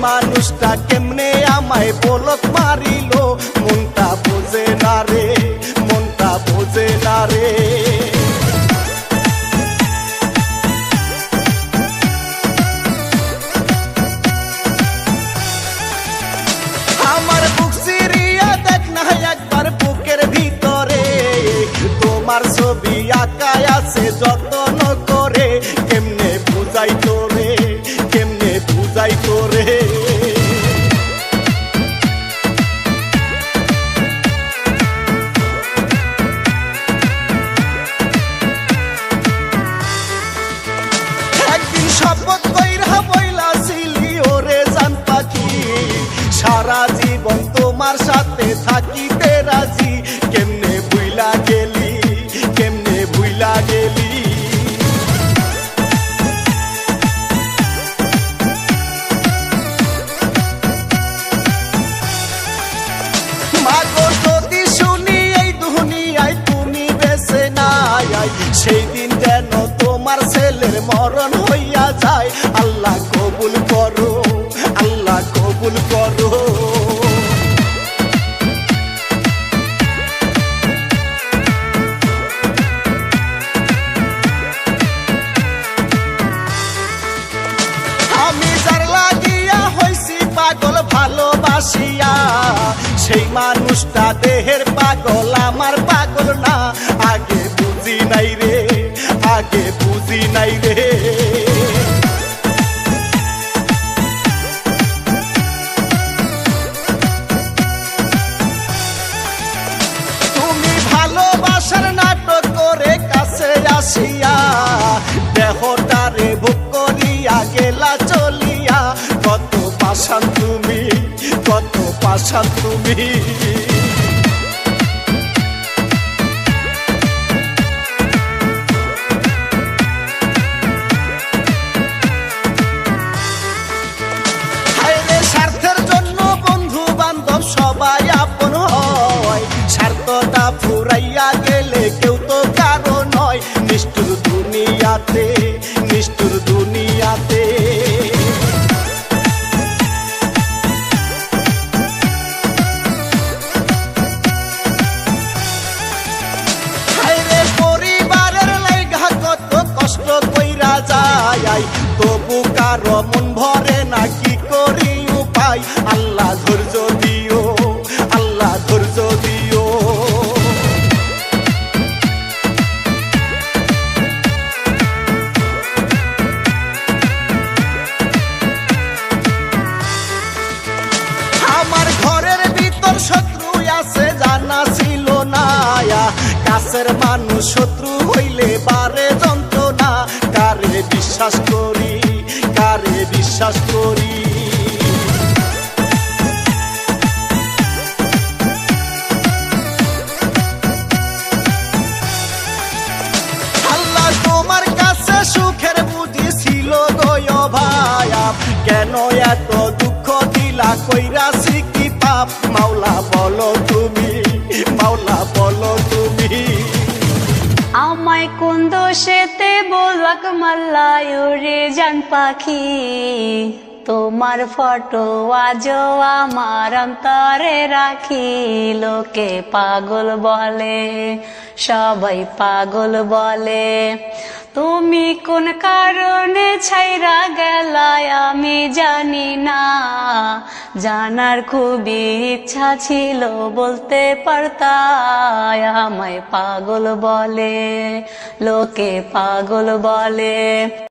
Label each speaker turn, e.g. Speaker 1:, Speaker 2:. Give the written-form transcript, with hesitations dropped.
Speaker 1: মানুষটা কেমনে আমায় পলক মারিলো, মনটা বোঝে না রে, মনটা বোঝে না রে। আমার বুক চিরিয়া দেখ না একবার বুকের ভিতরে, তোমার ছবি আঁকা আছে যত্ন করে, কেমনে বুঝাই তোরে, কেমনে বুঝাই তোরে। একদিন শপথ কইরা বইলাছিলি ওরে জান পাখি, সারা জীবন তোমার সাথে থাকিতে রাজি, কেমনে ভুইলা গেলি, কেমনে ভুইলা গেলি। মাগো যদি শুনি এই দুনিয়ায় তুমি বেঁচে নাই, সেই দিন যেন তোমার ছেলের মরণ হইয়া যায়। আল্লাহ কবুল করো, আল্লাহ কবুল করো। আমি যার লাগিয়া হইছি পাগল ভালোবাসিয়া, সেই মানুষটা দেহের পাগল আমার পাগল না। আগে বুঝি নাই রে, আগে বুঝি নাই রে। তুমি ভালোবাসার নাটক করে কাছে আসিয়া, দেহটারে ভোগ করিয়া গেলা চলিয়া, কত পাশান তুমি, কত পাশান তুমি। হায়রে স্বার্থের জন্য বন্ধু বান্ধব সবাই আপন হয়, স্বার্থটা ফুরাইয়া গেলে কেউ তো কারো নয়। নিষ্ঠুর দুনিয়াতে, নিষ্ঠুর দুনিয়াতে। হায়রে পরিবারের লাইগা কত কষ্ট কইরা যায়, তবু কারো মন ভরে না, কি করি উপায়। আল্লাহ ধৈর্য দিও, আল্লাহ ধৈর্য দিও। আমার ঘরের ভিতর শত্রু আছে জানা ছিল না, কাছের মানুষ শত্রু হইলে বারে যন্ত্রণা। কারে বিশ্বাস করি, কারে বিশ্বাস করি। আল্লাহ তোমার কাছে সুখের বুঝি ছিল গো ভায়া, কেন এত দুঃখ দিলা, কইরাছি কি পাপ। মাওলা বলো তুমি, মাওলা বলো তুমি।
Speaker 2: আমায় কোন দোষেতে বলক মাল্লায় রে জান পাখি, তোমার ফটো আজও আমার অন্তরে রাখি। লোকে পাগল বলে, সবাই পাগল বলে, তুমি কোন কারণে ছাইরা গেলায় আমি জানি না। জানার খুবই ইচ্ছা ছিল, বলতে পারতায়। আমায় পাগল বলে, লোকে পাগল বলে।